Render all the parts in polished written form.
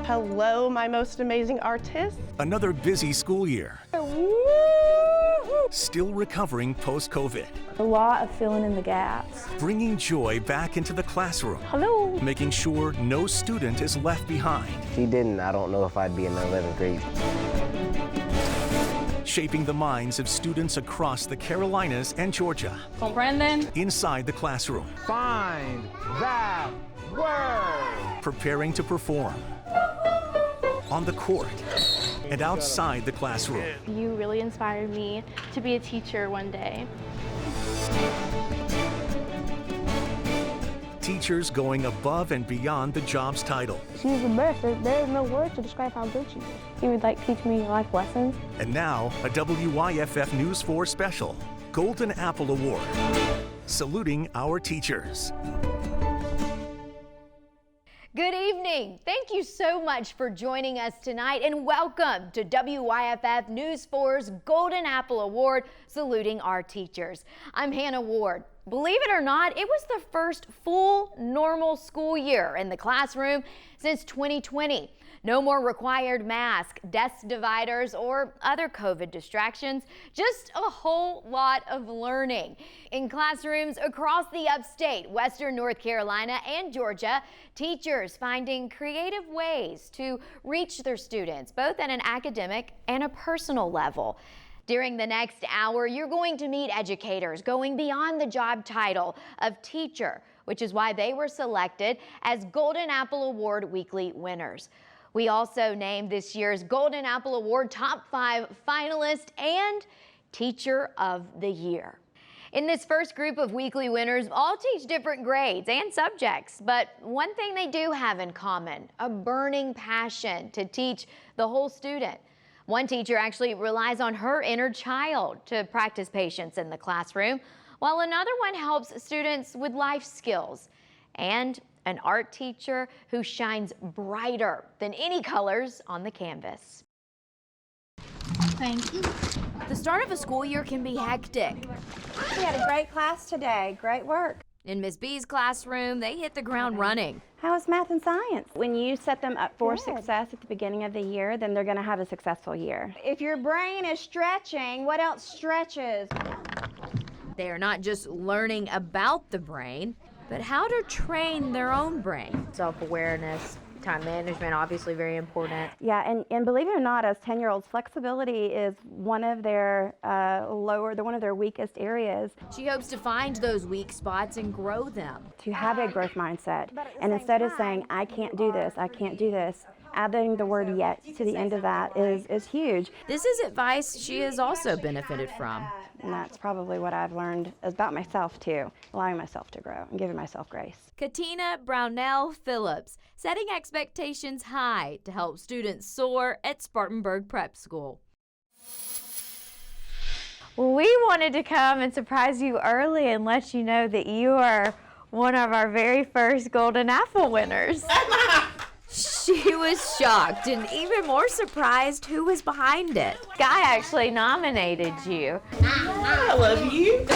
Hello, my most amazing artists. Another busy school year. Still recovering post-COVID. A lot of filling in the gaps. Bringing joy back into the classroom. Hello. Making sure no student is left behind. If he didn't, I don't know if I'd be in the 11th grade. Shaping the minds of students across the Carolinas and Georgia. Comprenden? Inside the classroom. Find that word. Preparing to perform. On the court and outside the classroom. You really inspired me to be a teacher one day. Teachers going above and beyond the job's title. She's the best. There's no words to describe how good she is. He would teach me life lessons. And now, a WYFF News 4 special, Golden Apple Award, saluting our teachers. Good evening. Thank you so much for joining us tonight and welcome to WYFF News 4's Golden Apple Award, saluting our teachers. I'm Hannah Ward. Believe it or not, it was the first full normal school year in the classroom since 2020. No more required masks, desk dividers, or other COVID distractions, just a whole lot of learning. In classrooms across the upstate, Western North Carolina and Georgia, teachers finding creative ways to reach their students, both at an academic and a personal level. During the next hour, you're going to meet educators going beyond the job title of teacher, which is why they were selected as Golden Apple Award weekly winners. We also named this year's Golden Apple Award top 5 finalist and Teacher of the Year. In this first group of weekly winners, all teach different grades and subjects, but one thing they do have in common, a burning passion to teach the whole student. One teacher actually relies on her inner child to practice patience in the classroom, while another one helps students with life skills. And an art teacher who shines brighter than any colors on the canvas. Thank you. The start of a school year can be hectic. We had a great class today. Great work. In Ms. B's classroom, they hit the ground running. How was math and science? When you set them up for success at the beginning of the year, then they're going to have a successful year. If your brain is stretching, what else stretches? They are not just learning about the brain, but how to train their own brain. Self-awareness, time management, obviously very important. Yeah, and believe it or not, as 10-year-olds, flexibility is one of their one of their weakest areas. She hopes to find those weak spots and grow them. To have a growth mindset, and instead of saying, I can't do this, adding the word yet to the end of that is huge. This is advice she has also benefited from. And that's probably what I've learned about myself too, allowing myself to grow and giving myself grace. Katina Brownell Phillips, setting expectations high to help students soar at Spartanburg Prep School. Well, we wanted to come and surprise you early and let you know that you are one of our very first Golden Apple winners. She was shocked and even more surprised who was behind it. Guy actually nominated you. I love you.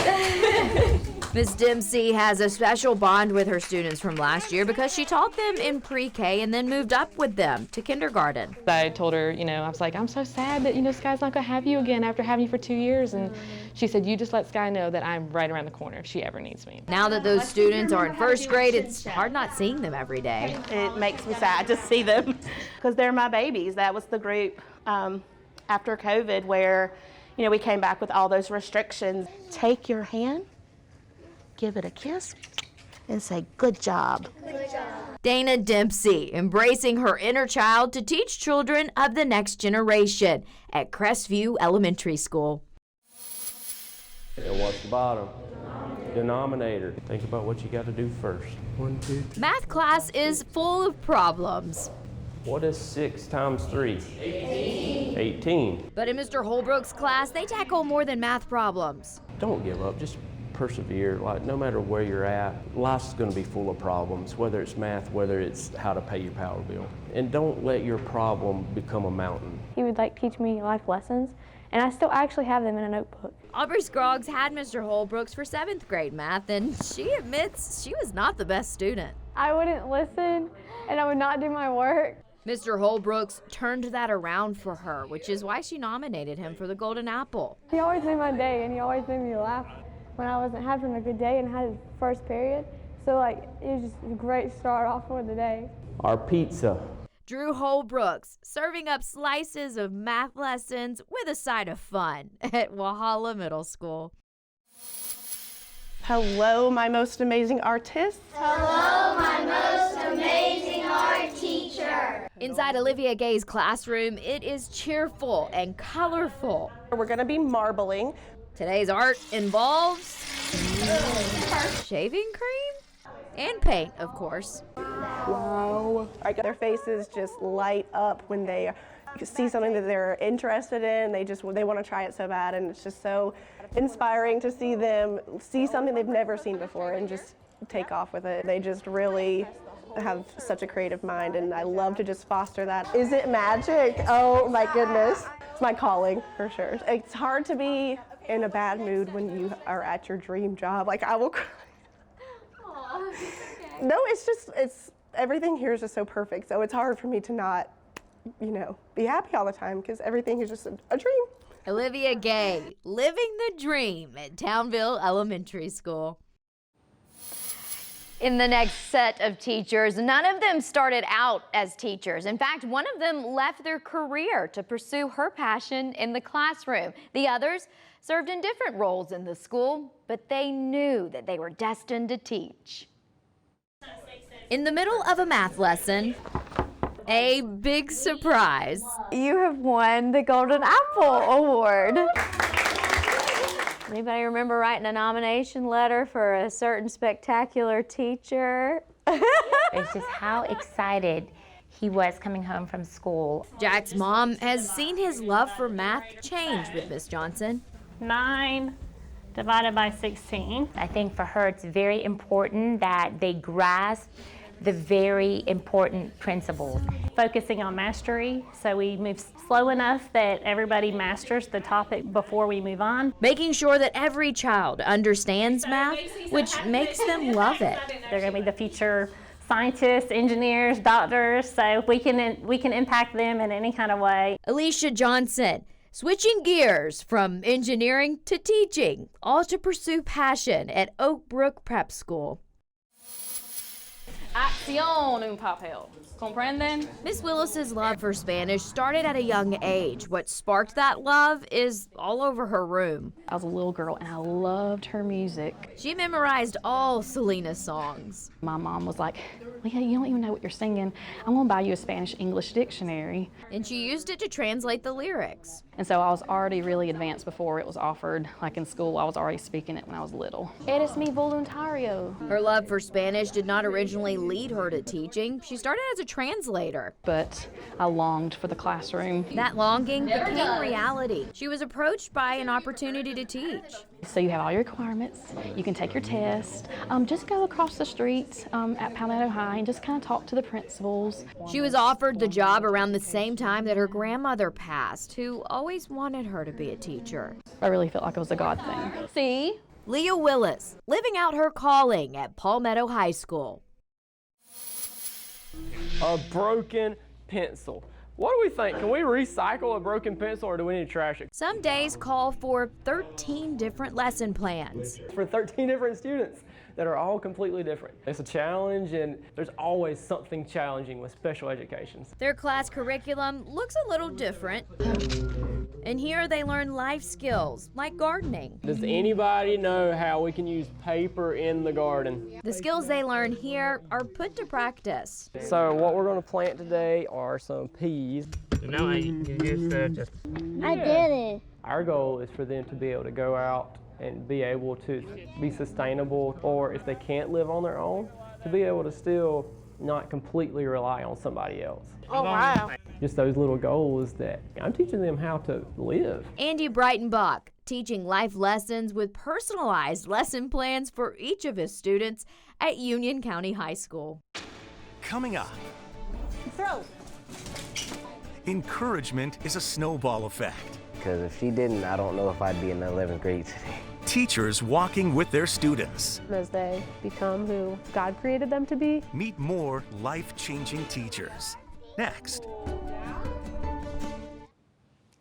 Ms. Dempsey has a special bond with her students from last year because she taught them in pre-K and then moved up with them to kindergarten. I told her, I was like, I'm so sad that, Sky's not going to have you again after having you for 2 years. And she said, you just let Sky know that I'm right around the corner if she ever needs me. Now that those students are in first grade, it's hard not seeing them every day. It makes me sad to see them because they're my babies. That was the group after COVID where, we came back with all those restrictions. Take your hand, give it a kiss, and say, good job. Good job. Dana Dempsey, embracing her inner child to teach children of the next generation at Crestview Elementary School. And what's the bottom? Denominator. Think about what you got to do first. 1, 2, 3. Math class is full of problems. What is 6 times 3? 18. But in Mr. Holbrook's class, they tackle more than math problems. Don't give up. Just persevere. No matter where you're at, life's going to be full of problems, whether it's math, whether it's how to pay your power bill. And don't let your problem become a mountain. He would teach me life lessons, and I still actually have them in a notebook. Aubrey Scroggs had Mr. Holbrooks for 7th grade math, and she admits she was not the best student. I wouldn't listen, and I would not do my work. Mr. Holbrooks turned that around for her, which is why she nominated him for the Golden Apple. He always made my day, and he always made me laugh when I wasn't having a good day and had his first period. So, like, it was just a great start off for the day. Our pizza. Drew Holbrooks serving up slices of math lessons with a side of fun at Walhalla Middle School. Hello, my most amazing artists. Hello, my most amazing art teacher. Inside Olivia Gay's classroom, it is cheerful and colorful. We're going to be marbling. Today's art involves shaving cream and paint, of course. Wow. Their faces just light up when they see something that they're interested in. They want to try it so bad, and it's just so inspiring to see them see something they've never seen before and just take off with it. They just really have such a creative mind, and I love to just foster that. Is it magic? Oh my goodness. It's my calling for sure. It's hard to be in a bad mood when you are at your dream job. Like, I will cry. No, it's everything here is just so perfect. So it's hard for me to not, be happy all the time because everything is just a dream. Olivia Gay, living the dream at Townville Elementary School. In the next set of teachers, none of them started out as teachers. In fact, one of them left their career to pursue her passion in the classroom. The others served in different roles in the school, but they knew that they were destined to teach. In the middle of a math lesson, a big surprise. You have won the Golden Apple Award. Anybody remember writing a nomination letter for a certain spectacular teacher? It's just how excited he was coming home from school. Jack's mom has seen his love for math change with Miss Johnson. 9 divided by 16. I think for her it's very important that they grasp the very important principles. Focusing on mastery, so we move slow enough that everybody masters the topic before we move on. Making sure that every child understands math, which makes them love it. They're going to be the future scientists, engineers, doctors, so we can impact them in any kind of way. Alicia Johnson, switching gears from engineering to teaching, all to pursue passion at Oak Brook Prep School. Acción, un papel. Comprenden? Miss Willis's love for Spanish started at a young age. What sparked that love is all over her room. I was a little girl and I loved her music. She memorized all Selena's songs. My mom was like, Leah, you don't even know what you're singing. I'm gonna buy you a Spanish-English dictionary. And she used it to translate the lyrics. And so I was already really advanced before it was offered. Like in school, I was already speaking it when I was little. Eres mi voluntario. Her love for Spanish did not originally lead her to teaching. She started as a translator. But I longed for the classroom. That longing became reality. She was approached by an opportunity to teach. So you have all your requirements, you can take your test, just go across the street at Palmetto High and just kind of talk to the principals. She was offered the job around the same time that her grandmother passed, who always wanted her to be a teacher. I really felt like it was a God thing. See? Leah Willis, living out her calling at Palmetto High School. A broken pencil. What do we think? Can we recycle a broken pencil or do we need to trash it? Some days call for 13 different lesson plans. For 13 different students that are all completely different. It's a challenge and there's always something challenging with special educations. Their class curriculum looks a little different. And here they learn life skills like gardening. Does anybody know how we can use paper in the garden? The skills they learn here are put to practice. So what we're going to plant today are some peas. No, I did it. Our goal is for them to be able to go out and be able to be sustainable, or if they can't live on their own, to be able to still not completely rely on somebody else. Oh, wow. Just those little goals that I'm teaching them how to live. Andy Breitenbach, teaching life lessons with personalized lesson plans for each of his students at Union County High School. Coming up. Throw. Encouragement is a snowball effect. Because if she didn't, I don't know if I'd be in the 11th grade today. Teachers walking with their students. As they become who God created them to be. Meet more life-changing teachers. next.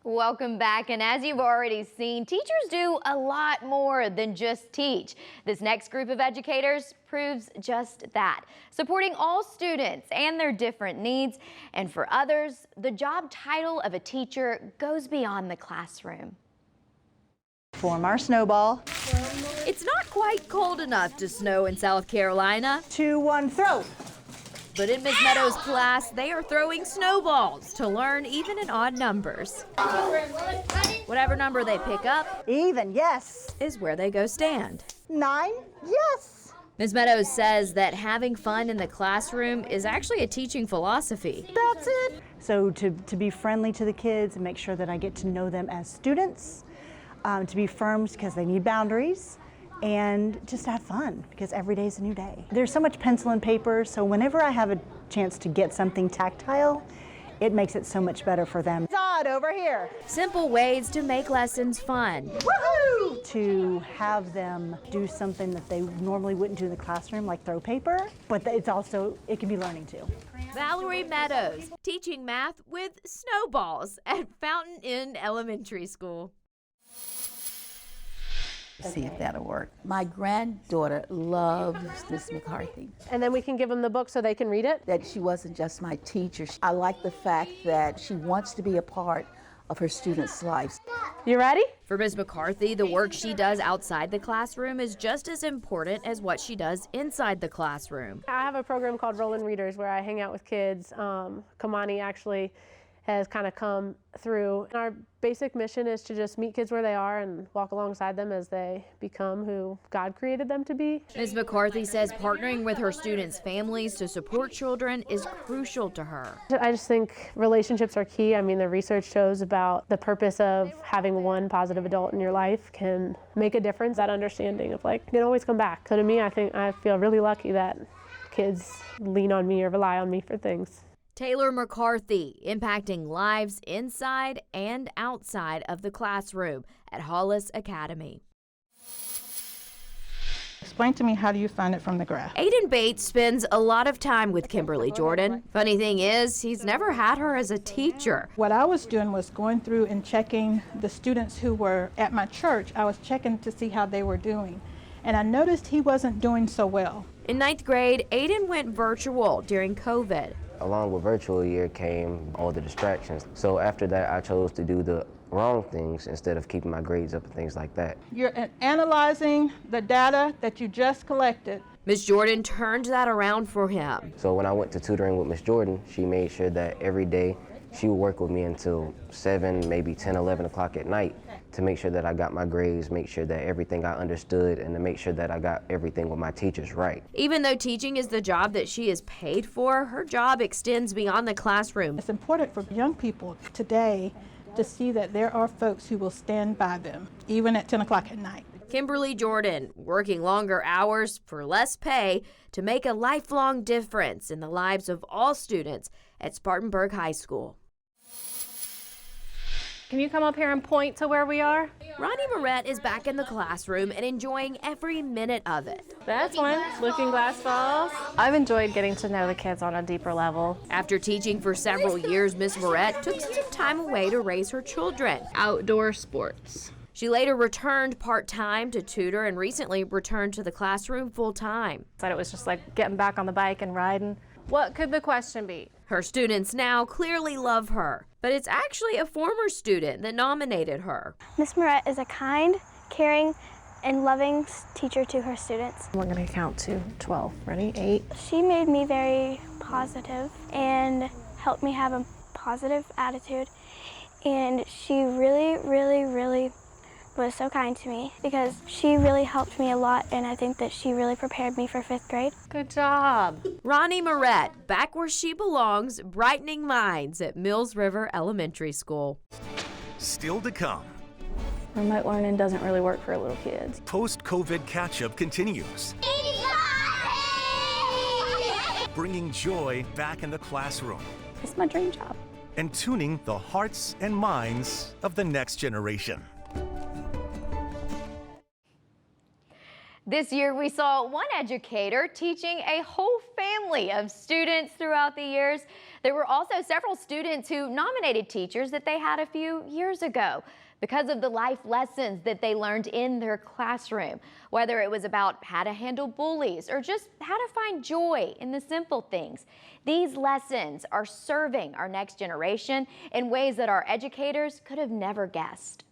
Welcome back, and as you've already seen, teachers do a lot more than just teach. This next group of educators proves just that, supporting all students and their different needs. And for others, the job title of a teacher goes beyond the classroom. Form our snowball. It's not quite cold enough to snow in South Carolina. 2, 1, throw. But in Ms. Meadows' class, they are throwing snowballs to learn even and odd numbers. Whatever number they pick up, even, yes, is where they go stand. 9, yes. Ms. Meadows says that having fun in the classroom is actually a teaching philosophy. That's it. So to be friendly to the kids and make sure that I get to know them as students, to be firm because they need boundaries, and just have fun because every day is a new day. There's so much pencil and paper, so whenever I have a chance to get something tactile, it makes it so much better for them. Todd, over here. Simple ways to make lessons fun. Woohoo! To have them do something that they normally wouldn't do in the classroom, like throw paper, but it can be learning too. Valerie Meadows, teaching math with snowballs at Fountain Inn Elementary School. See if that'll work. My granddaughter loves Miss McCarthy. And then we can give them the book so they can read it? That she wasn't just my teacher. I like the fact that she wants to be a part of her students' lives. You ready? For Ms. McCarthy, the work she does outside the classroom is just as important as what she does inside the classroom. I have a program called Rollin' Readers where I hang out with kids. Kamani actually has kind of come through. And our basic mission is to just meet kids where they are and walk alongside them as they become who God created them to be. Ms. McCarthy says partnering with her students' families to support children is crucial to her. I just think relationships are key. I mean, the research shows about the purpose of having one positive adult in your life can make a difference. That understanding of like, you can always come back. So to me, I feel really lucky that kids lean on me or rely on me for things. Taylor McCarthy, impacting lives inside and outside of the classroom at Hollis Academy. Explain to me, how do you find it from the graph? Aiden Bates spends a lot of time with Kimberly Jordan. Funny thing is, he's never had her as a teacher. What I was doing was going through and checking the students who were at my church. I was checking to see how they were doing. And I noticed he wasn't doing so well. In 9th grade, Aiden went virtual during COVID. Along with virtual year came all the distractions. So after that, I chose to do the wrong things instead of keeping my grades up and things like that. You're analyzing the data that you just collected. Ms. Jordan turned that around for him. So when I went to tutoring with Ms. Jordan, she made sure that every day she would work with me until 7, maybe 10, 11 o'clock at night to make sure that I got my grades, make sure that everything I understood, and to make sure that I got everything with my teachers right. Even though teaching is the job that she is paid for, her job extends beyond the classroom. It's important for young people today to see that there are folks who will stand by them, even at 10 o'clock at night. Kimberly Jordan, working longer hours for less pay to make a lifelong difference in the lives of all students at Spartanburg High School. Can you come up here and point to where we are? Ronnie Moret is back in the classroom and enjoying every minute of it. That's one. Looking Glass Falls. I've enjoyed getting to know the kids on a deeper level. After teaching for several years, Ms. Moret took some time away to raise her children. Outdoor sports. She later returned part-time to tutor and recently returned to the classroom full-time. It was just like getting back on the bike and riding. What could the question be? Her students now clearly love her, but it's actually a former student that nominated her. Miss Moret is a kind, caring, and loving teacher to her students. We're going to count to 12. Ready? 8. She made me very positive and helped me have a positive attitude. And she really, really, really was so kind to me because she really helped me a lot, and I think that she really prepared me for 5th grade. Good job. Ronnie Moret, back where she belongs, brightening minds at Mills River Elementary School. Still to come. Remote learning doesn't really work for little kids. Post-COVID catch-up continues. Bringing joy back in the classroom. It's my dream job. And tuning the hearts and minds of the next generation. This year, we saw one educator teaching a whole family of students throughout the years. There were also several students who nominated teachers that they had a few years ago because of the life lessons that they learned in their classroom, whether it was about how to handle bullies or just how to find joy in the simple things. These lessons are serving our next generation in ways that our educators could have never guessed.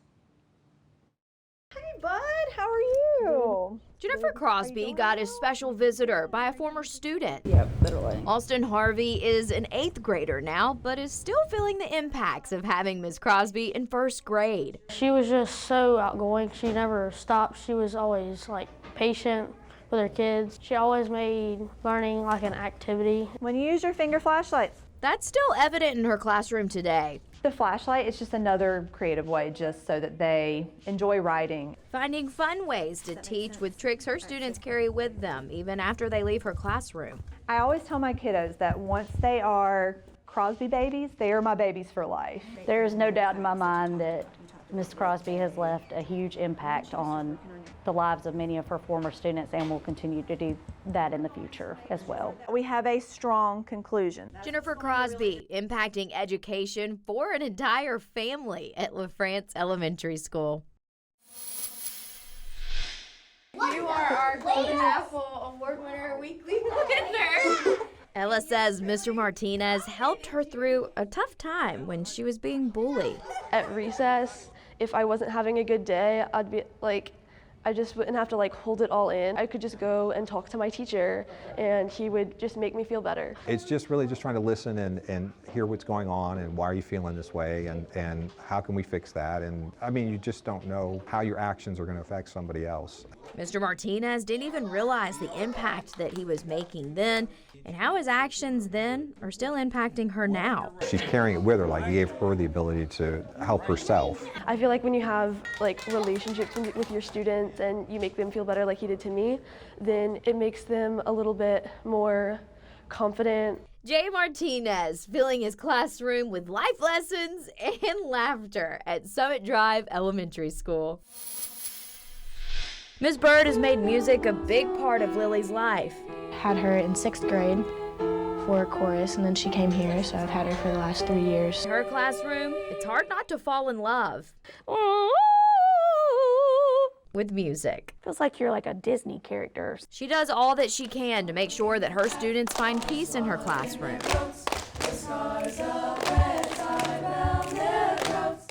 Hey, bud, how are you? Jennifer Crosby got a special visitor by a former student. Yep, literally. Austin Harvey is an 8th grader now, but is still feeling the impacts of having Miss Crosby in 1st grade. She was just so outgoing. She never stopped. She was always like patient with her kids. She always made learning like an activity. When you use your finger flashlights. That's still evident in her classroom today. The flashlight is just another creative way just so that they enjoy writing. Finding fun ways to teach with tricks her students carry with them even after they leave her classroom. I always tell my kiddos that once they are Crosby babies, they are my babies for life. There is no doubt in my mind that Ms. Crosby has left a huge impact on the lives of many of her former students and will continue to do that in the future as well. We have a strong conclusion. Jennifer Crosby impacting education for an entire family at LaFrance Elementary School. You are our Golden Apple Award winner, weekly winner. Ella says Mr. Martinez helped her through a tough time when she was being bullied. At recess, if I wasn't having a good day, I'd be like, I just wouldn't have to like hold it all in. I could just go and talk to my teacher and he would just make me feel better. It's just really just trying to listen and hear what's going on and why are you feeling this way and how can we fix that. And I mean, you just don't know how your actions are going to affect somebody else. Mr. Martinez didn't even realize the impact that he was making then and how his actions then are still impacting her now. She's carrying it with her, like he gave her the ability to help herself. I feel like when you have like relationships with your students and you make them feel better like he did to me, then it makes them a little bit more confident. Jay Martinez filling his classroom with life lessons and laughter at Summit Drive Elementary School. Ms. Bird has made music a big part of Lily's life. Had her in 6th grade for chorus, and then she came here, so I've had her for the last 3 years. In her classroom, it's hard not to fall in love with music. Feels like you're like a Disney character. She does all that she can to make sure that her students find peace in her classroom.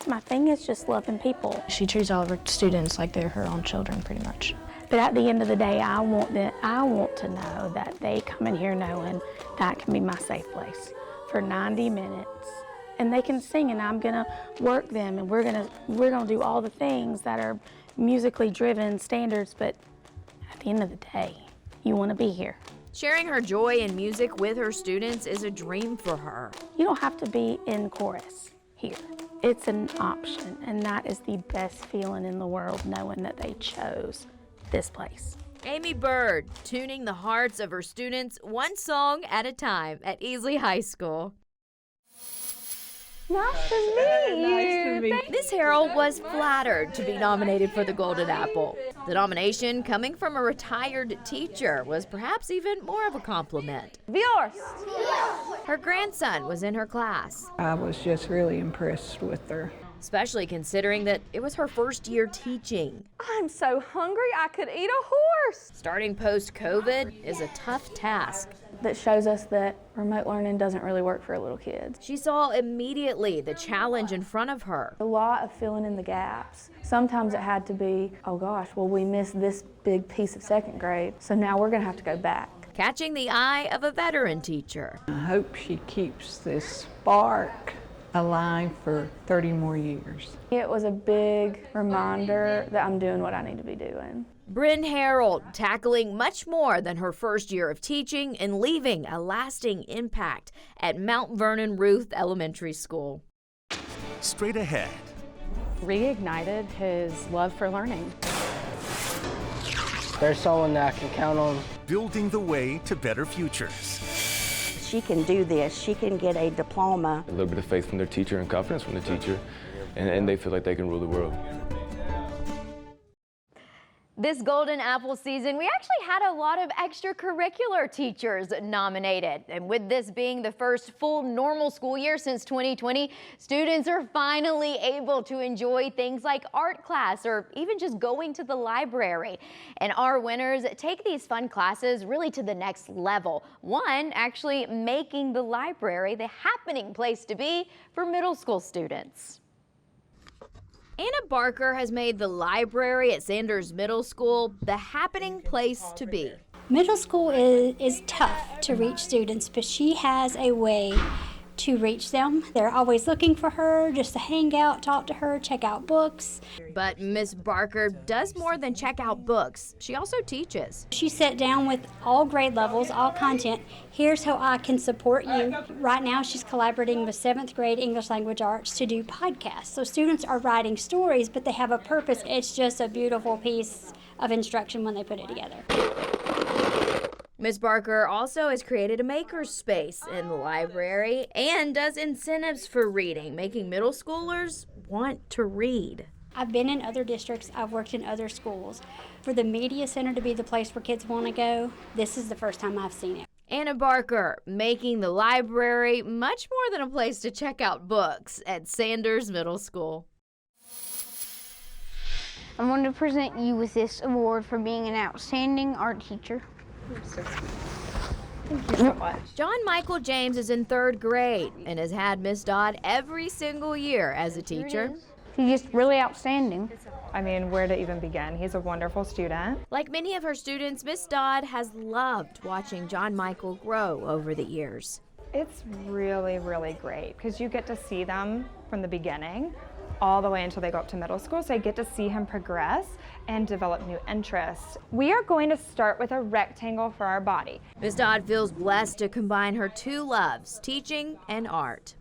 My thing is just loving people. She treats all of her students like they're her own children, pretty much. But at the end of the day, I want to know that they come in here knowing that can be my safe place for 90 minutes. And they can sing, and I'm gonna work them, and we're gonna do all the things that are musically driven standards, but at the end of the day, you want to be here. Sharing her joy in music with her students is a dream for her. You don't have to be in chorus here. It's an option, and that is the best feeling in the world, knowing that they chose this place. Amy Bird, tuning the hearts of her students one song at a time at Easley High School. Nice to meet you. Nice to meet Miss Harrell was flattered to be nominated for the Golden Apple. The nomination, coming from a retired teacher, was perhaps even more of a compliment. Viewers. Her grandson was in her class. I was just really impressed with her. Especially considering that it was her first year teaching. I'm so hungry I could eat a horse. Starting post-COVID is a tough task. That shows us that remote learning doesn't really work for little kids. She saw immediately the challenge in front of her. A lot of filling in the gaps. Sometimes it had to be, oh gosh, well we missed this big piece of 2nd grade, so now we're gonna have to go back. Catching the eye of a veteran teacher. I hope she keeps this spark alive for 30 more years. It was a big reminder that I'm doing what I need to be doing. Bryn Harold tackling much more than her first year of teaching and leaving a lasting impact at Mount Vernon Ruth Elementary School. Straight ahead. Reignited his love for learning. There's someone that I can count on. Building the way to better futures. She can do this. She can get a diploma. A little bit of faith from their teacher and confidence from the teacher, and they feel like they can rule the world. This Golden Apple season, we actually had a lot of extracurricular teachers nominated. And with this being the first full normal school year since 2020, students are finally able to enjoy things like art class or even just going to the library. And our winners take these fun classes really to the next level. One actually making the library the happening place to be for middle school students. Anna Barker has made the library at Sanders Middle School the happening place to be. Middle school is tough to reach students, but she has a way to reach them. They're always looking for her, just to hang out, talk to her, check out books. But Miss Barker does more than check out books. She also teaches. She sat down with all grade levels, all content. Here's how I can support you. Right now she's collaborating with 7th grade English Language Arts to do podcasts. So students are writing stories, but they have a purpose. It's just a beautiful piece of instruction when they put it together. Ms. Barker also has created a maker's space in the library and does incentives for reading, making middle schoolers want to read. I've been in other districts, I've worked in other schools. For the media center to be the place where kids want to go, this is the first time I've seen it. Anna Barker making the library much more than a place to check out books at Sanders Middle School. I want to present you with this award for being an outstanding art teacher. Thank you so much. John Michael James is in 3rd grade and has had Miss Dodd every single year as a teacher. He's just really outstanding. I mean, where to even begin? He's a wonderful student. Like many of her students, Miss Dodd has loved watching John Michael grow over the years. It's really, really great because you get to see them from the beginning all the way until they go up to middle school, so I get to see him progress and develop new interests. We are going to start with a rectangle for our body. Ms. Dodd feels blessed to combine her two loves, teaching and art.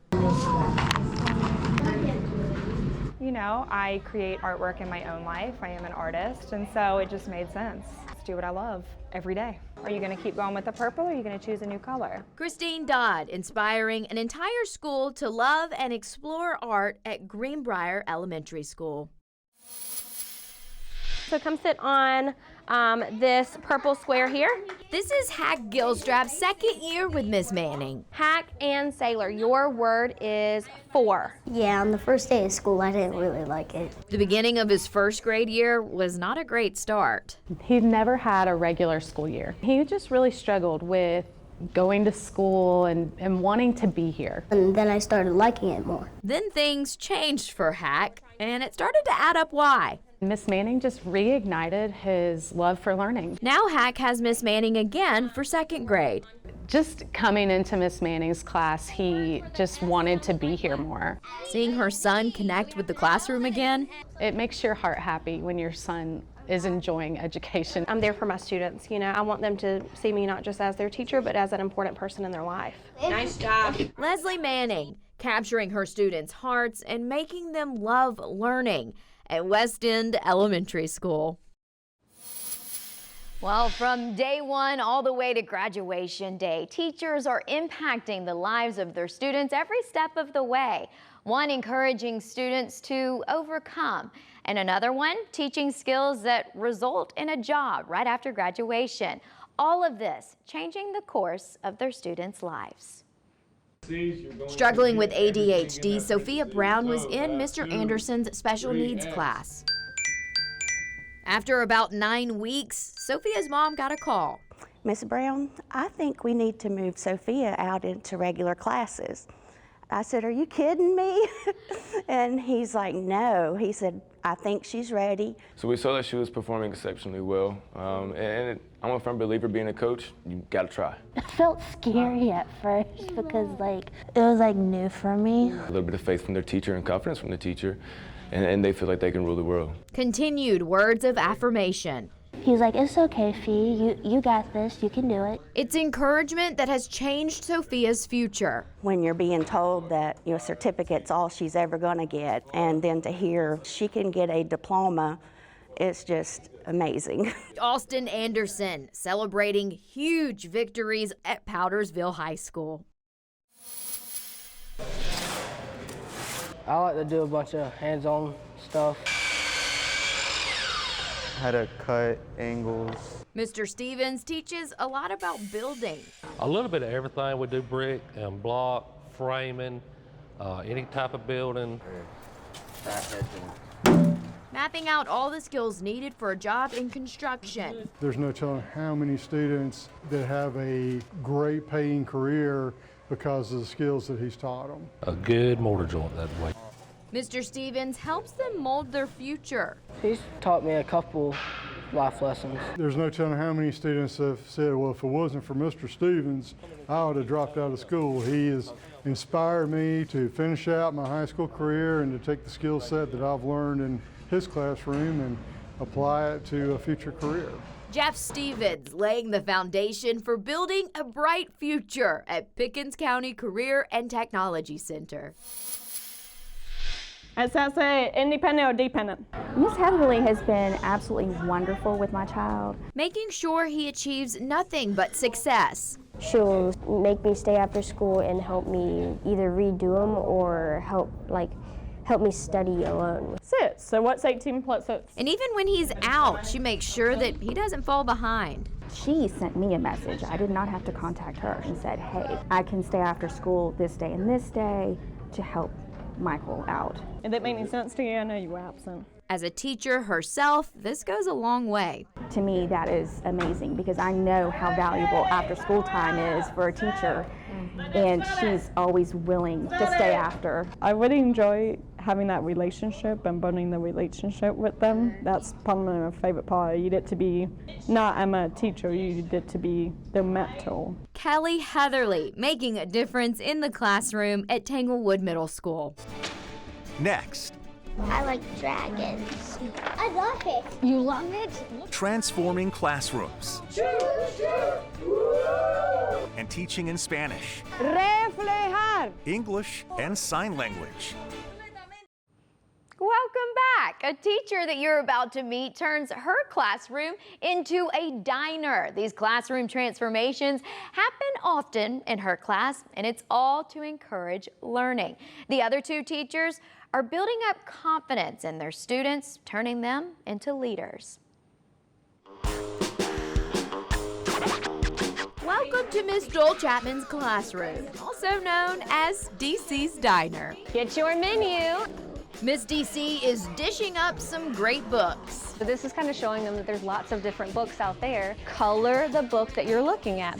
You know, I create artwork in my own life. I am an artist, and so it just made sense. Let's do what I love every day. Are you going to keep going with the purple, or are you going to choose a new color? Christine Dodd, inspiring an entire school to love and explore art at Greenbrier Elementary School. So come sit on this purple square here. This is Hack Gilstrap's 2nd year with Miss Manning. Hack and sailor, your word is for. Yeah, on the first day of school, I didn't really like it. The beginning of his 1st grade year was not a great start. He never had a regular school year. He just really struggled with going to school and wanting to be here. And then I started liking it more. Then things changed for Hack, and it started to add up why. Miss Manning just reignited his love for learning. Now Hack has Miss Manning again for 2nd grade. Just coming into Miss Manning's class, he just wanted to be here more. Seeing her son connect with the classroom again. It makes your heart happy when your son is enjoying education. I'm there for my students. You know, I want them to see me not just as their teacher, but as an important person in their life. Nice job. Leslie Manning, capturing her students' hearts and making them love learning at West End Elementary School. Well, from day one all the way to graduation day, teachers are impacting the lives of their students every step of the way. One encouraging students to overcome, and another one teaching skills that result in a job right after graduation. All of this changing the course of their students' lives. Struggling with ADHD, Sophia Brown was in Mr. Anderson's special needs class. After about 9 weeks, Sophia's mom got a call. Miss Brown, I think we need to move Sophia out into regular classes. I said, are you kidding me? And he's like, no. He said, I think she's ready. So we saw that she was performing exceptionally well. And I'm a firm believer, being a coach, you gotta try. It felt scary at first because it was new for me. A little bit of faith from their teacher and confidence from the teacher, and they feel like they can rule the world. Continued words of affirmation. He's like, it's okay, Fee, you got this, you can do it. It's encouragement that has changed Sophia's future. When you're being told that your certificate's all she's ever gonna get, and then to hear she can get a diploma, it's just amazing. Austin Anderson celebrating huge victories at Powdersville High School. I like to do a bunch of hands-on stuff. how to cut angles. Mr. Stevens teaches a lot about building. A little bit of everything. We do brick and block, framing, any type of building. Mapping out all the skills needed for a job in construction. There's no telling how many students that have a great paying career because of the skills that he's taught them. A good mortar joint that way. Mr. Stevens helps them mold their future. He's taught me a couple life lessons. There's no telling how many students have said, well, if it wasn't for Mr. Stevens, I would have dropped out of school. He has inspired me to finish out my high school career and to take the skill set that I've learned in his classroom and apply it to a future career. Jeff Stevens laying the foundation for building a bright future at Pickens County Career and Technology Center. SSA, independent or dependent? Miss Heatherly has been absolutely wonderful with my child. Making sure he achieves nothing but success. She'll make me stay after school and help me either redo them or help me study alone. 6. So what's 18 plus 6? And even when he's out, she makes sure that he doesn't fall behind. She sent me a message. I did not have to contact her and said, hey, I can stay after school this day and this day to help Michael out. Did that make any sense to you? I know you were absent. As a teacher herself, this goes a long way. To me, that is amazing because I know how valuable after school time is for a teacher, and she's always willing to stay after. I really enjoy having that relationship and building the relationship with them. That's probably my favorite part. You get to be, not I'm a teacher, you get to be the mentor. Kelly Heatherly making a difference in the classroom at Tanglewood Middle School. Next, I like dragons. I love it. You love it? transforming classrooms and teaching in Spanish, Reflejar. English, and sign language. Welcome back. A teacher that you're about to meet turns her classroom into a diner. These classroom transformations happen often in her class, and it's all to encourage learning. The other two teachers are building up confidence in their students, turning them into leaders. Welcome to Miss Joel Chapman's classroom, also known as DC's Diner. Get your menu. Miss DC is dishing up some great books. So this is kind of showing them that there's lots of different books out there. Color the book that you're looking at.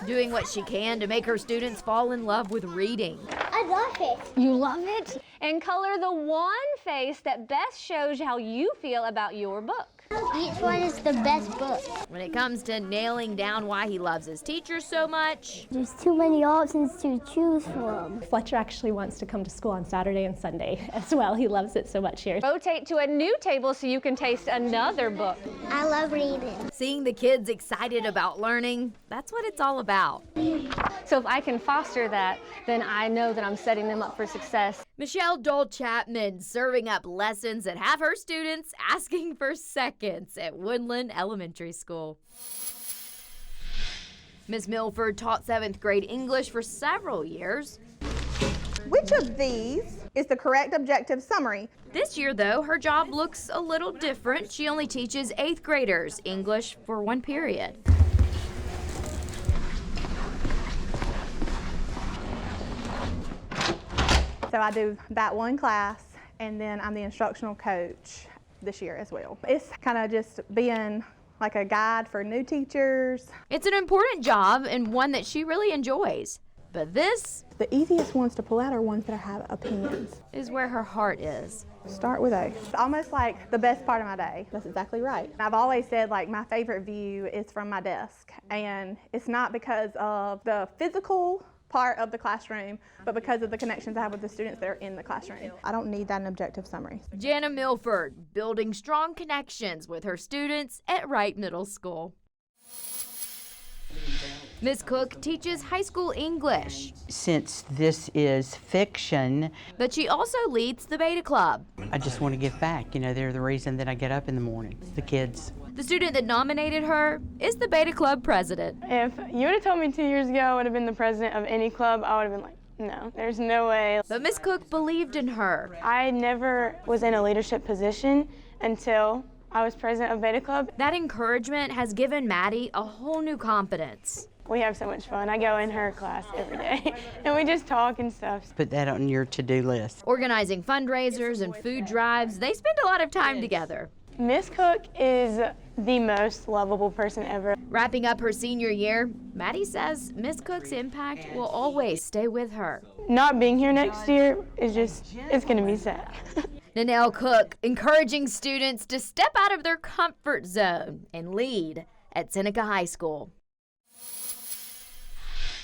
Doing what she can to make her students fall in love with reading. I love it. You love it? And color the one face that best shows how you feel about your book. Each one is the best book. When it comes to nailing down why he loves his teachers so much, There's too many options to choose from. Fletcher actually wants to come to school on Saturday and Sunday as well. He loves it so much here. Rotate to a new table so you can taste another book. I love reading. seeing the kids excited about learning, that's what it's all about. So if I can foster that, then I know that I'm setting them up for success. Michelle Dole Chapman serving up lessons that have her students asking for seconds at Woodland Elementary School. Ms. Milford taught 7th grade English for several years. Which of these is the correct objective summary? This year, though, her job looks a little different. She only teaches 8th graders English for one period. So I do that one class, and then I'm the instructional coach this year as well. It's kind of just being like a guide for new teachers. It's an important job and one that she really enjoys. But this, the easiest ones to pull out are ones that have opinions. Is where her heart is. Start with A. It's almost like the best part of my day. That's exactly right. I've always said like my favorite view is from my desk, and it's not because of the physical part of the classroom, but because of the connections I have with the students that are in the classroom. I don't need that in objective summary. Jana Milford building strong connections with her students at Wright Middle School. Ms. Cook teaches high school English. Since this is fiction, but she also leads the Beta Club. I just want to give back. You know, they're the reason that I get up in the morning, the kids. The student that nominated her is the Beta Club president. If you would have told me 2 years ago I would have been the president of any club, I would have been like, no, there's no way. But Ms. Cook believed in her. I never was in a leadership position until I was president of Beta Club. That encouragement has given Maddie a whole new confidence. We have so much fun. I go in her class every day, and we just talk and stuff. Put that on your to-do list. Organizing fundraisers and food drives, they spend a lot of time together. Miss Cook is the most lovable person ever. Wrapping up her senior year, Maddie says Miss Cook's impact will always stay with her. Not being here next year is it's gonna be sad. Nanelle Cook encouraging students to step out of their comfort zone and lead at Seneca High School.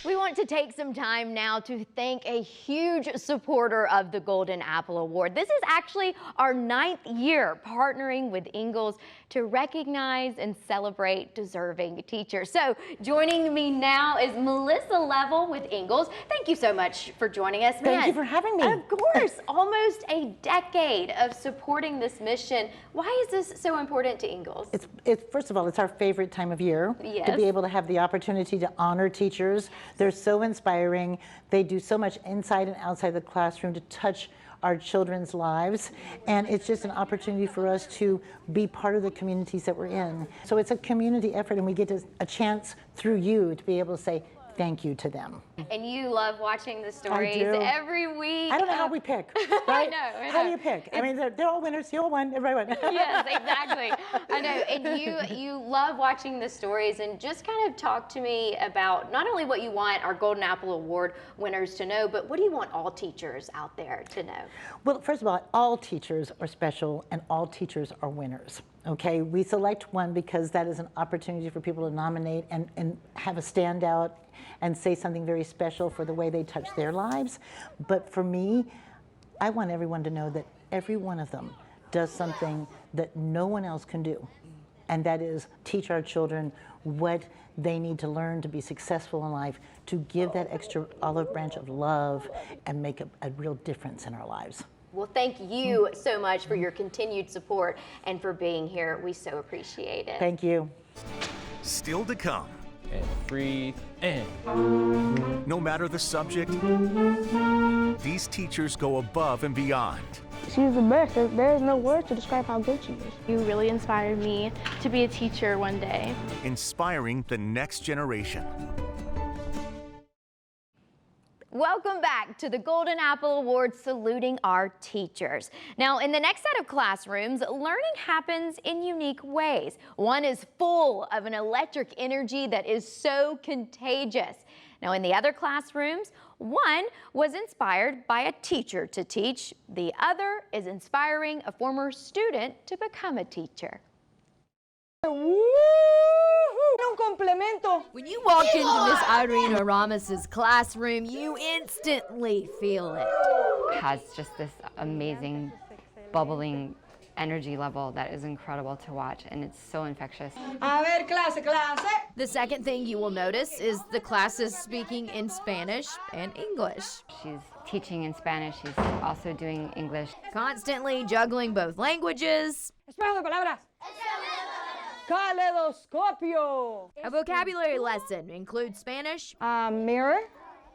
We want to take some time now to thank a huge supporter of the Golden Apple Award. This is actually our 9th year partnering with Ingalls to recognize and celebrate deserving teachers. So joining me now is Melissa Level with Ingalls. Thank you so much for joining us. Thank you for having me. Of course, almost a decade of supporting this mission. Why is this so important to Ingalls? It's first of all, it's our favorite time of year to be able to have the opportunity to honor teachers. They're so inspiring. They do so much inside and outside the classroom to touch our children's lives, and it's just an opportunity for us to be part of the communities that we're in. So it's a community effort, and we get a chance through you to be able to say thank you to them. And you love watching the stories every week. I don't know how we pick, right? I know. How do you pick? I mean, they're all winners. You all won. Everybody won. Yes, exactly. I know. And you love watching the stories, and just kind of talk to me about not only what you want our Golden Apple Award winners to know, but what do you want all teachers out there to know? Well, first of all teachers are special, and all teachers are winners. Okay, we select one because that is an opportunity for people to nominate and have a standout and say something very special for the way they touch their lives. But for me, I want everyone to know that every one of them does something that no one else can do. And that is teach our children what they need to learn to be successful in life, to give that extra olive branch of love and make a real difference in our lives. Well, thank you so much for your continued support and for being here. We so appreciate it. Thank you. Still to come. And breathe in. No matter the subject, these teachers go above and beyond. She's the best. There's no words to describe how good she is. You really inspired me to be a teacher one day. Inspiring the next generation. Welcome back to the Golden Apple Award, saluting our teachers. Now, in the next set of classrooms, learning happens in unique ways. One is full of an electric energy that is so contagious. Now, in the other classrooms, one was inspired by a teacher to teach. The other is inspiring a former student to become a teacher. When you walk into Miss Irene Aramis' classroom, you instantly feel it. Has just this amazing, bubbling energy level that is incredible to watch, and it's so infectious. The second thing you will notice is the classes speaking in Spanish and English. She's teaching in Spanish, she's also doing English. Constantly juggling both languages. Kaleidoscopio. A vocabulary lesson includes Spanish, mirror,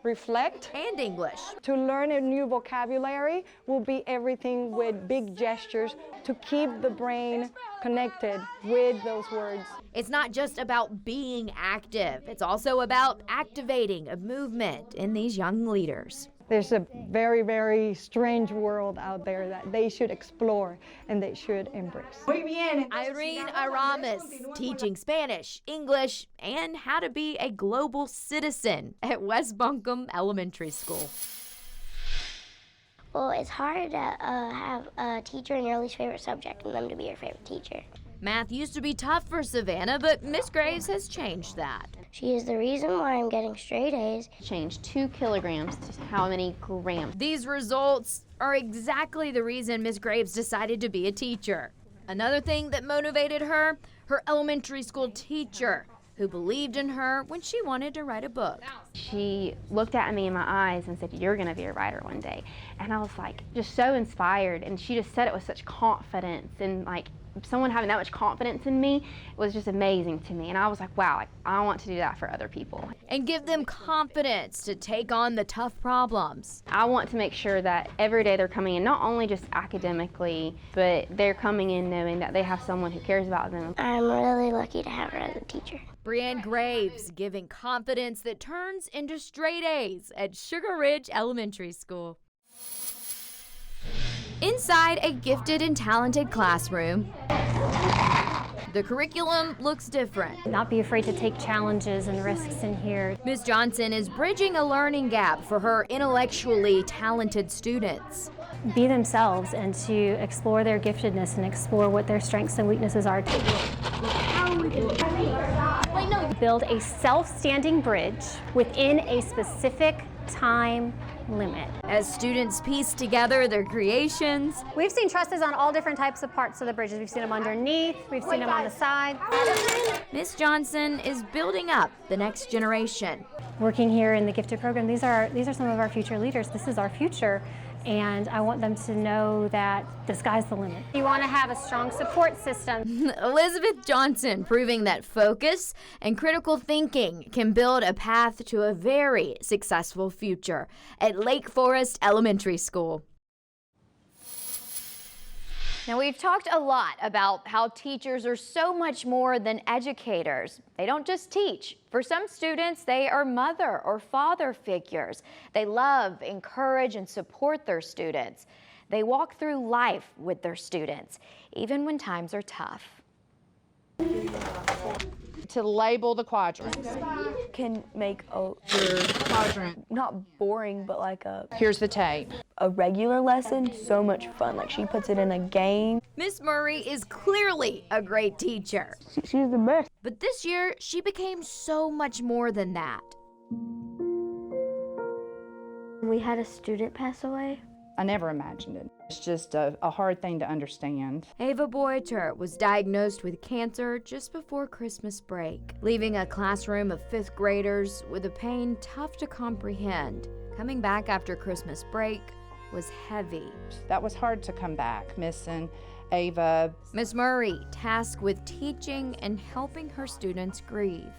reflect, and English. To learn a new vocabulary will be everything with big gestures to keep the brain connected with those words. It's not just about being active, it's also about activating a movement in these young leaders. There's a very, very strange world out there that they should explore and they should embrace. Irene Aramis, teaching Spanish, English, and how to be a global citizen at West Buncombe Elementary School. Well, it's hard to have a teacher in your least favorite subject and them to be your favorite teacher. Math used to be tough for Savannah, but Miss Graves has changed that. She is the reason why I'm getting straight A's. Changed 2 kilograms to how many grams. These results are exactly the reason Miss Graves decided to be a teacher. Another thing that motivated her elementary school teacher, who believed in her when she wanted to write a book. She looked at me in my eyes and said, "You're gonna be a writer one day." And I was like, just so inspired, and she just said it with such confidence and like someone having that much confidence in me was just amazing to me. And I was like, wow, I want to do that for other people. And give them confidence to take on the tough problems. I want to make sure that every day they're coming in, not only just academically, but they're coming in knowing that they have someone who cares about them. I'm really lucky to have her as a teacher. Brianne Graves giving confidence that turns into straight A's at Sugar Ridge Elementary School. Inside a gifted and talented classroom, the curriculum looks different. Not be afraid to take challenges and risks in here. Ms. Johnson is bridging a learning gap for her intellectually talented students. Be themselves and to explore their giftedness and explore what their strengths and weaknesses are. Build a self-standing bridge within a specific time limit. As students piece together their creations, we've seen trusses on all different types of parts of the bridges. We've seen them underneath, we've seen them on the side. Ms. Johnson is building up the next generation. Working here in the Gifted program, these are some of our future leaders. This is our future. And I want them to know that the sky's the limit. You want to have a strong support system. Elizabeth Johnson proving that focus and critical thinking can build a path to a very successful future at Lake Forest Elementary School. Now, we've talked a lot about how teachers are so much more than educators. They don't just teach. For some students, they are mother or father figures. They love, encourage, and support their students. They walk through life with their students, even when times are tough. To label the quadrants. Can make a quadrant not boring, but like Here's the tape. A regular lesson so much fun. Like she puts it in a game. Miss Murray is clearly a great teacher. She's the best. But this year, she became so much more than that. We had a student pass away. I never imagined it. It's just a hard thing to understand. Ava Boiter was diagnosed with cancer just before Christmas break, leaving a classroom of 5th graders with a pain tough to comprehend. Coming back after Christmas break was heavy. That was hard to come back, missing Ava. Miss Murray tasked with teaching and helping her students grieve,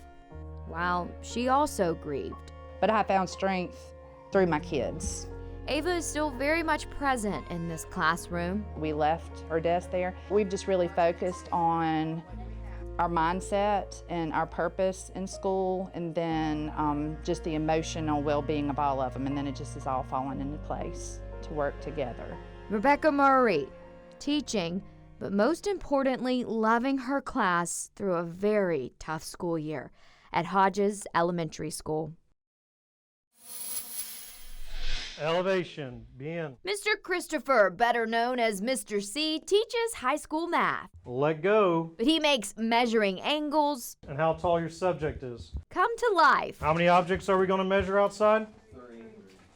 while she also grieved. But I found strength through my kids. Ava is still very much present in this classroom. We left her desk there. We've just really focused on our mindset and our purpose in school, and then just the emotional well-being of all of them, and then it just is all falling into place to work together. Rebecca Murray, teaching, but most importantly, loving her class through a very tough school year at Hodges Elementary School. Elevation, bien. Mr. Christopher, better known as Mr. C, teaches high school math. Let go. But he makes measuring angles And how tall your subject is. come to life. How many objects are we going to measure outside?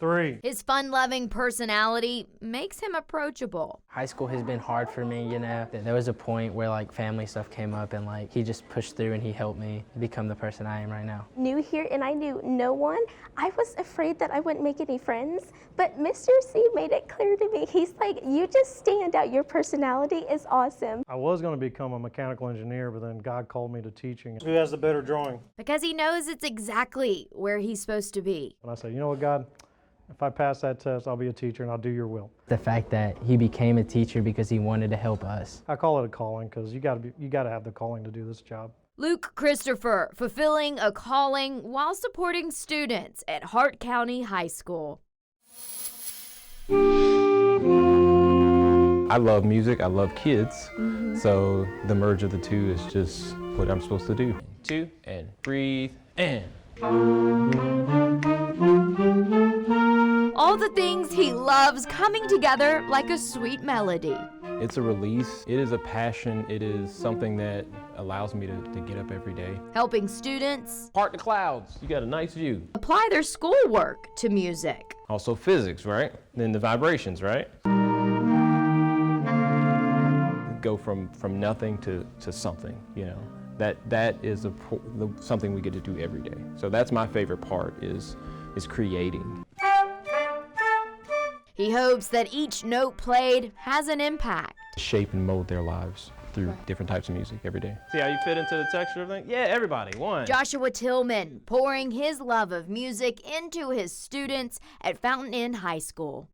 3. His fun-loving personality makes him approachable. High school has been hard for me, you know. There was a point where like family stuff came up and like he just pushed through and he helped me become the person I am right now. New here and I knew no one. I was afraid that I wouldn't make any friends, but Mr. C made it clear to me. He's like, you just stand out. Your personality is awesome. I was going to become a mechanical engineer, but then God called me to teaching. Who has the better drawing? Because he knows it's exactly where he's supposed to be. And I said, you know what, God? If I pass that test, I'll be a teacher and I'll do your will. The fact that he became a teacher because he wanted to help us. I call it a calling because you got to have the calling to do this job. Luke Christopher, fulfilling a calling while supporting students at Hart County High School. I love music, I love kids, so the merge of the two is just what I'm supposed to do. 2 and breathe and. All the things he loves coming together like a sweet melody. It's a release, it is a passion, it is something that allows me to get up every day. Helping students Part the clouds, you got a nice view. apply their schoolwork to music. Also physics, right? Then the vibrations, right? Go from nothing to something, you know. That is something we get to do every day. So that's my favorite part is creating. He hopes that each note played has an impact. Shape and mold their lives. through different types of music every day. See how you fit into the texture of everything? Yeah, everybody, one. Joshua Tillman pouring his love of music into his students at Fountain Inn High School.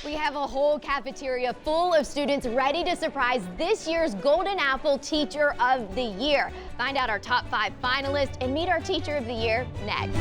We have a whole cafeteria full of students ready to surprise this year's Golden Apple Teacher of the Year. Find out our top 5 finalists and meet our Teacher of the Year next.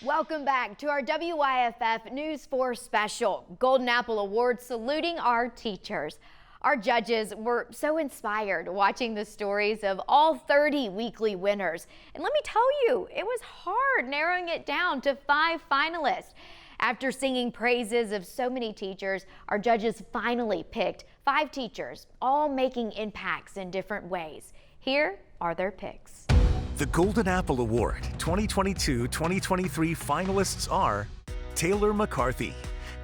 Welcome back to our WYFF News 4 special, Golden Apple Award saluting our teachers. Our judges were so inspired watching the stories of all 30 weekly winners. And let me tell you, it was hard narrowing it down to 5 finalists. After singing praises of so many teachers, our judges finally picked 5 teachers, all making impacts in different ways. Here are their picks. The Golden Apple Award 2022-2023 finalists are Taylor McCarthy,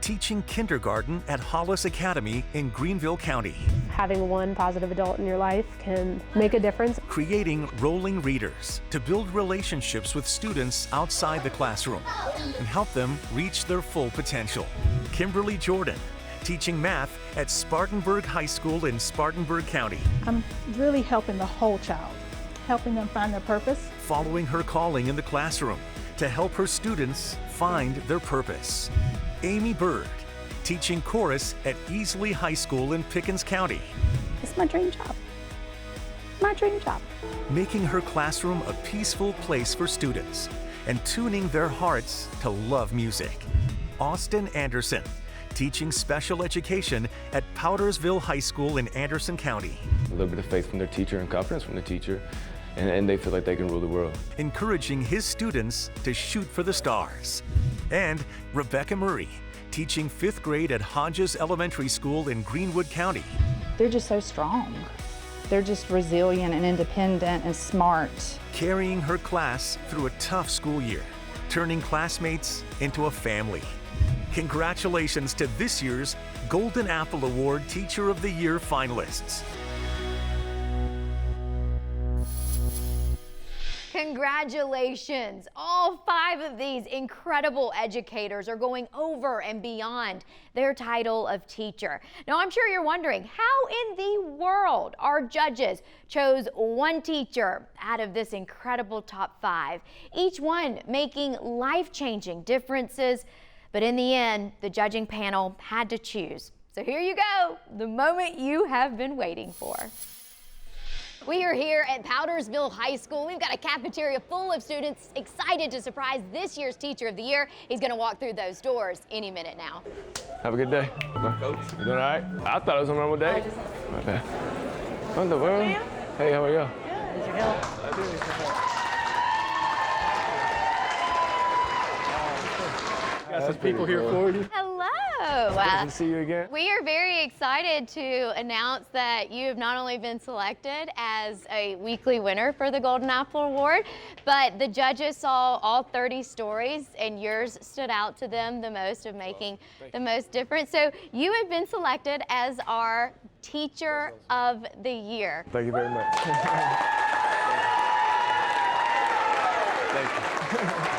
teaching kindergarten at Hollis Academy in Greenville County. Having one positive adult in your life can make a difference. Creating rolling readers to build relationships with students outside the classroom and help them reach their full potential. Kimberly Jordan, teaching math at Spartanburg High School in Spartanburg County. I'm really helping the whole child, helping them find their purpose. Following her calling in the classroom to help her students find their purpose. Amy Bird, teaching chorus at Easley High School in Pickens County. It's my dream job. My dream job. Making her classroom a peaceful place for students and tuning their hearts to love music. Austin Anderson, teaching special education at Powdersville High School in Anderson County. A little bit of faith from their teacher and confidence from the teacher, and they feel like they can rule the world. Encouraging his students to shoot for the stars. And Rebecca Murray, teaching 5th grade at Hodges Elementary School in Greenwood County. They're just so strong. They're just resilient and independent and smart. Carrying her class through a tough school year, turning classmates into a family. Congratulations to this year's Golden Apple Award Teacher of the Year finalists. Congratulations! All 5 of these incredible educators are going over and beyond their title of teacher. Now, I'm sure you're wondering, how in the world our judges chose one teacher out of this incredible top 5, each one making life-changing differences. But in the end, the judging panel had to choose. So here you go, the moment you have been waiting for. We are here at Powdersville High School. We've got a cafeteria full of students excited to surprise this year's Teacher of the Year. He's going to walk through those doors any minute now. Have a good day. Coach, you doing all right? I thought it was a normal day. My bad. What in the world? Hey, how are you? Good. Need your help? Got some people here for you. Hello. Good to see you again. We are very excited to announce that you have not only been selected as a weekly winner for the Golden Apple Award, but the judges saw all 30 stories and yours stood out to them the most of making the most difference. So you have been selected as our Teacher of the Year. Thank you very much. Thank you.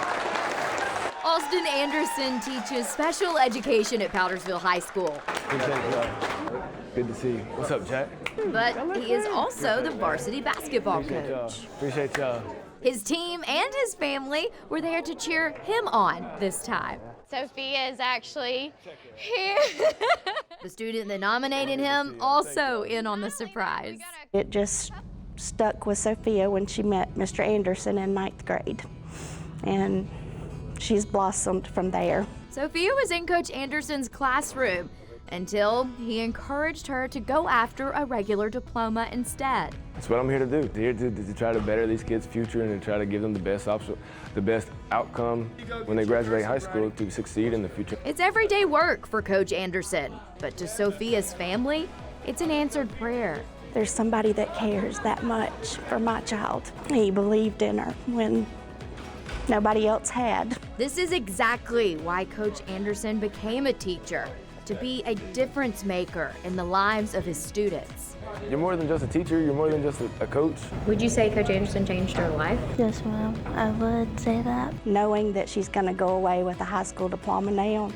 Austin Anderson teaches special education at Powdersville High School. Good to see you. What's up, Jack? But he is also the varsity basketball coach. Appreciate y'all. His team and his family were there to cheer him on this time. Sophia is actually here. The student that nominated him also in on the surprise. It just stuck with Sophia when she met Mr. Anderson in 9th grade. And she's blossomed from there. Sophia was in Coach Anderson's classroom until he encouraged her to go after a regular diploma instead. That's what I'm here to do. Here to try to better these kids' future and to try to give them the best option, the best outcome when they graduate high school to succeed in the future. It's everyday work for Coach Anderson, but to Sophia's family, it's an answered prayer. There's somebody that cares that much for my child. He believed in her when nobody else had. This is exactly why Coach Anderson became a teacher, to be a difference maker in the lives of his students. You're more than just a teacher, you're more than just a coach. Would you say Coach Anderson changed your life? Yes, ma'am, I would say that. Knowing that she's gonna go away with a high school diploma now,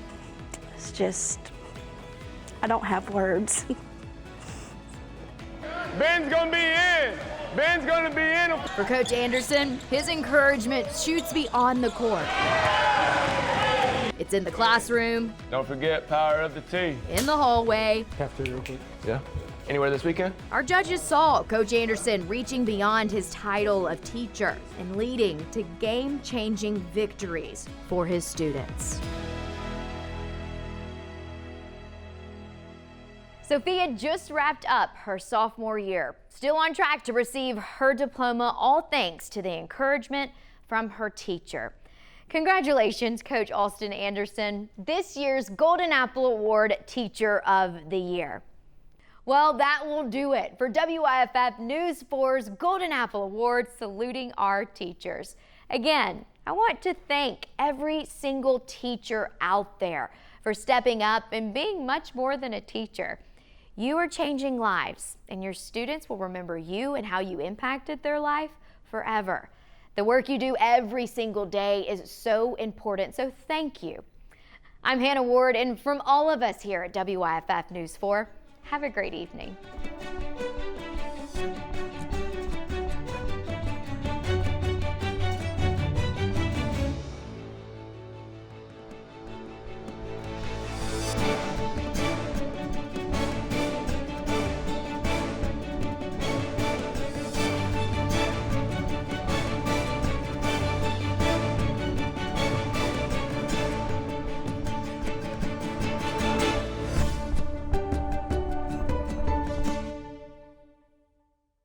It's just, I don't have words. Ben's gonna be in. Ben's gonna be in. For Coach Anderson, his encouragement shoots beyond the court. It's in the classroom, Don't forget power of the T. in the hallway. Cafeteria real quick. Yeah. Anywhere this weekend? Our judges saw Coach Anderson reaching beyond his title of teacher and leading to game-changing victories for his students. Sophia just wrapped up her sophomore year, still on track to receive her diploma, all thanks to the encouragement from her teacher. Congratulations, Coach Austin Anderson, this year's Golden Apple Award Teacher of the Year. Well, that will do it for WYFF News 4's Golden Apple Award, saluting our teachers. Again, I want to thank every single teacher out there for stepping up and being much more than a teacher. You are changing lives, and your students will remember you and how you impacted their life forever. The work you do every single day is so important, so thank you. I'm Hannah Ward, and from all of us here at WYFF News 4, have a great evening.